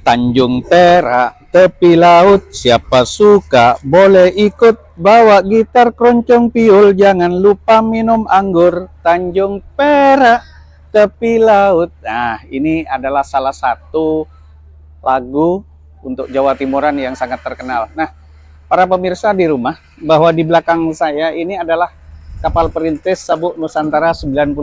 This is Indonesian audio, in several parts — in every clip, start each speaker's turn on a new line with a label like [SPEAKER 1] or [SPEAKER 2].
[SPEAKER 1] Tanjung Perak, tepi laut, siapa suka boleh ikut, bawa gitar, keroncong, piul, jangan lupa minum anggur. Tanjung Perak, tepi laut. Nah, ini adalah salah satu lagu untuk Jawa Timuran yang sangat terkenal. Nah, para pemirsa di rumah, bahwa di belakang saya ini adalah kapal perintis Sabuk Nusantara 91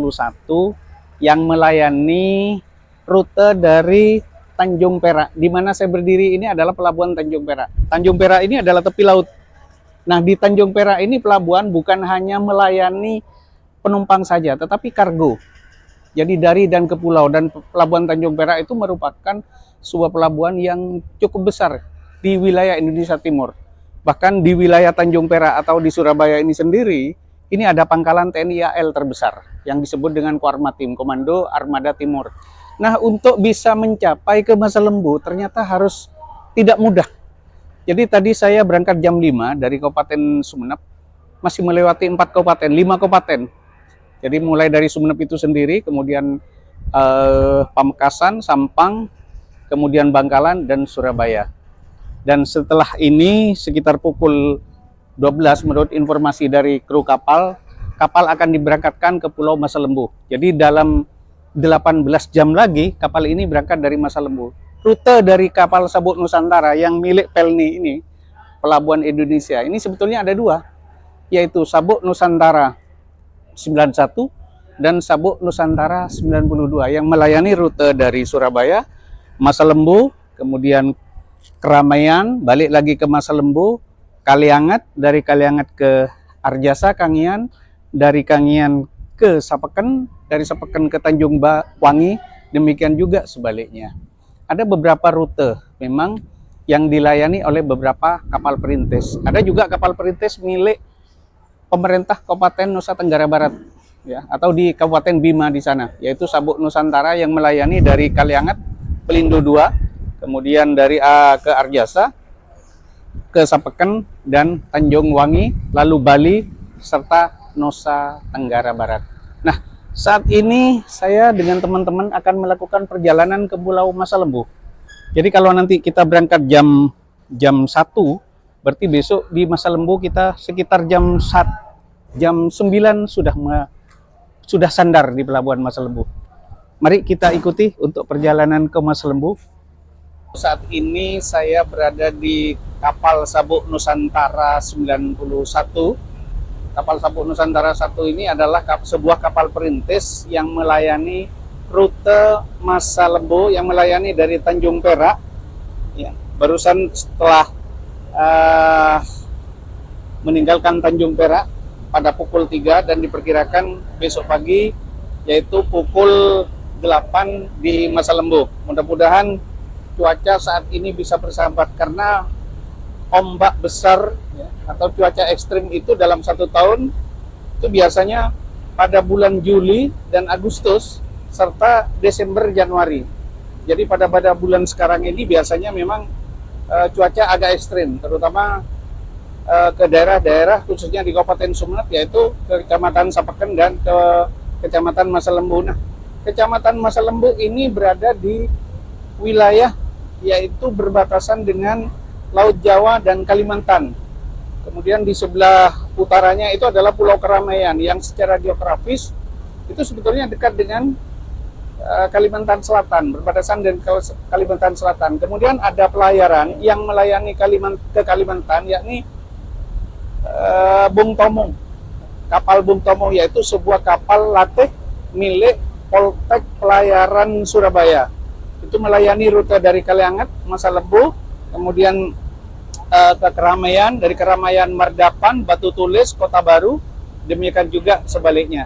[SPEAKER 1] yang melayani rute dari Tanjung Perak. Di mana saya berdiri ini adalah pelabuhan Tanjung Perak. Tanjung Perak ini adalah tepi laut. Nah, di Tanjung Perak ini pelabuhan bukan hanya melayani penumpang saja, tetapi kargo. Jadi dari dan ke pulau, dan pelabuhan Tanjung Perak itu merupakan sebuah pelabuhan yang cukup besar di wilayah Indonesia Timur. Bahkan di wilayah Tanjung Perak atau di Surabaya ini sendiri, ini ada pangkalan TNI AL terbesar yang disebut dengan Koarmatim, Komando Armada Timur. Nah, untuk bisa mencapai ke Masa Lembu ternyata harus tidak mudah. Jadi tadi saya berangkat jam 5 dari Kabupaten Sumeneb, masih melewati 4 kabupaten, 5 kabupaten. Jadi mulai dari Sumeneb itu sendiri, kemudian Pamekasan, Sampang, kemudian Bangkalan, dan Surabaya. Dan setelah ini sekitar pukul 12 menurut informasi dari kru kapal, kapal akan diberangkatkan ke Pulau Masa Lembu. Jadi dalam 18 jam lagi kapal ini berangkat dari Masa Lembu. Rute dari kapal Sabuk Nusantara yang milik Pelni ini, Pelabuhan Indonesia, ini sebetulnya ada dua, yaitu Sabuk Nusantara 91 dan Sabuk Nusantara 92 yang melayani rute dari Surabaya, Masa Lembu, kemudian Keramaian, balik lagi ke Masa Lembu, Kaliangat, dari Kaliangat ke Arjasa, Kangian, dari Kangian ke Sapeken, dari Sapeken ke Tanjung Wangi, demikian juga sebaliknya. Ada beberapa rute memang yang dilayani oleh beberapa kapal perintis. Ada juga kapal perintis milik pemerintah Kabupaten Nusa Tenggara Barat, ya, atau di Kabupaten Bima di sana, yaitu Sabuk Nusantara yang melayani dari Kaliangat, Pelindo 2, kemudian dari ke Arjasa, ke Sapeken, dan Tanjung Wangi, lalu Bali, serta Nusa Tenggara Barat. Nah, saat ini saya dengan teman-teman akan melakukan perjalanan ke Pulau Masa Lembu. Jadi kalau nanti kita berangkat jam 1, berarti besok di Masa Lembu kita sekitar jam 9 sudah sandar di Pelabuhan Masa Lembu. Mari kita ikuti untuk perjalanan ke Masa Lembu. Saat ini saya berada di kapal Sabuk Nusantara 91. Kapal Sabuk Nusantara 1 ini adalah sebuah kapal perintis yang melayani rute Masa Lembu, yang melayani dari Tanjung Perak. Ya, barusan setelah meninggalkan Tanjung Perak pada pukul 3 dan diperkirakan besok pagi yaitu pukul 8 di Masa Lembu. Mudah-mudahan cuaca saat ini bisa bersahabat, karena ombak besar, ya, atau cuaca ekstrim itu dalam 1 tahun itu biasanya pada bulan Juli dan Agustus serta Desember Januari. Jadi pada bulan sekarang ini biasanya memang cuaca agak ekstrim, terutama ke daerah-daerah khususnya di Kabupaten Sumeneb, yaitu ke Kecamatan Sapeken dan ke Kecamatan Masa Lembu. Nah, Kecamatan Masa Lembu ini berada di wilayah yaitu berbatasan dengan Laut Jawa dan Kalimantan. Kemudian di sebelah utaranya itu adalah Pulau Keramaian yang secara geografis itu sebetulnya dekat dengan Kalimantan Selatan, berbatasan dengan Kalimantan Selatan. Kemudian ada pelayaran yang melayani ke Kalimantan, yakni Bung Tomo. Kapal Bung Tomo yaitu sebuah kapal latih milik Poltek Pelayaran Surabaya. Itu melayani rute dari Kaliangat, Masa Lembu, kemudian ke Keramaian, dari Keramaian Mardapan, Batu Tulis, Kota Baru, demikian juga sebaliknya.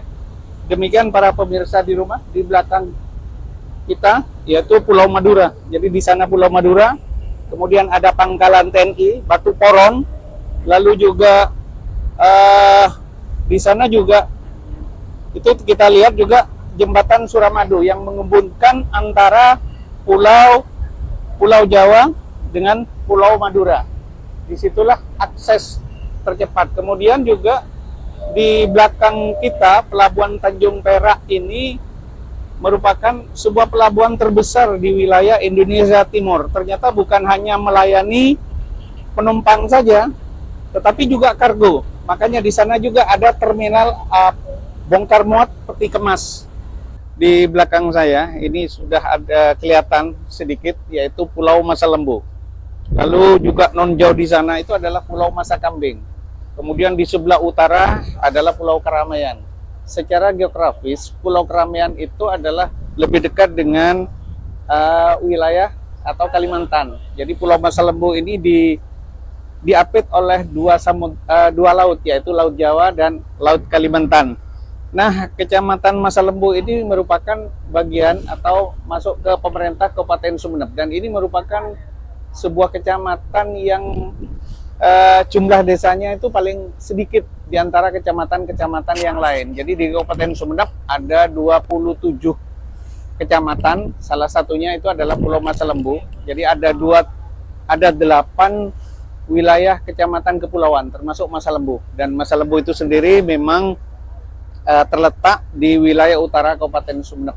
[SPEAKER 1] Demikian para pemirsa di rumah, di belakang kita yaitu Pulau Madura. Jadi di sana Pulau Madura, kemudian ada pangkalan TNI Batu Porong, lalu juga di sana juga itu kita lihat juga jembatan Suramadu yang menghubungkan antara Pulau Jawa dengan Pulau Madura. Disitulah akses tercepat. Kemudian juga di belakang kita Pelabuhan Tanjung Perak ini merupakan sebuah pelabuhan terbesar di wilayah Indonesia Timur. Ternyata bukan hanya melayani penumpang saja, tetapi juga kargo. Makanya di sana juga ada terminal bongkar muat peti kemas. Di belakang saya ini sudah ada kelihatan sedikit, yaitu Pulau Masa Lembu. Lalu juga non jauh di sana itu adalah Pulau Masa Kambing. Kemudian di sebelah utara adalah Pulau Keramaian. Secara geografis, Pulau Keramaian itu adalah lebih dekat dengan wilayah atau Kalimantan. Jadi Pulau Masa Lembu ini diapit oleh dua laut, yaitu Laut Jawa dan Laut Kalimantan. Nah, Kecamatan Masa Lembu ini merupakan bagian atau masuk ke pemerintah Kabupaten Sumeneb, dan ini merupakan sebuah kecamatan yang jumlah desanya itu paling sedikit di antara kecamatan-kecamatan yang lain. Jadi di Kabupaten Sumeneb ada 27 kecamatan, salah satunya itu adalah Pulau Masa Lembu. Jadi ada 8 wilayah kecamatan kepulauan termasuk Masa Lembu, dan Masa Lembu itu sendiri memang terletak di wilayah utara Kabupaten Sumeneb.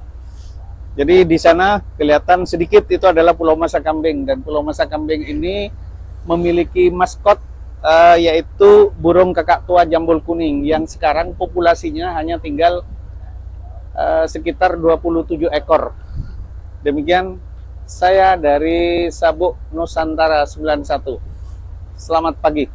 [SPEAKER 1] Jadi di sana kelihatan sedikit itu adalah Pulau Masa Kambing, dan Pulau Masa Kambing ini memiliki maskot yaitu burung kakak tua jambul kuning yang sekarang populasinya hanya tinggal sekitar 27 ekor. Demikian saya dari Sabuk Nusantara 91. Selamat pagi.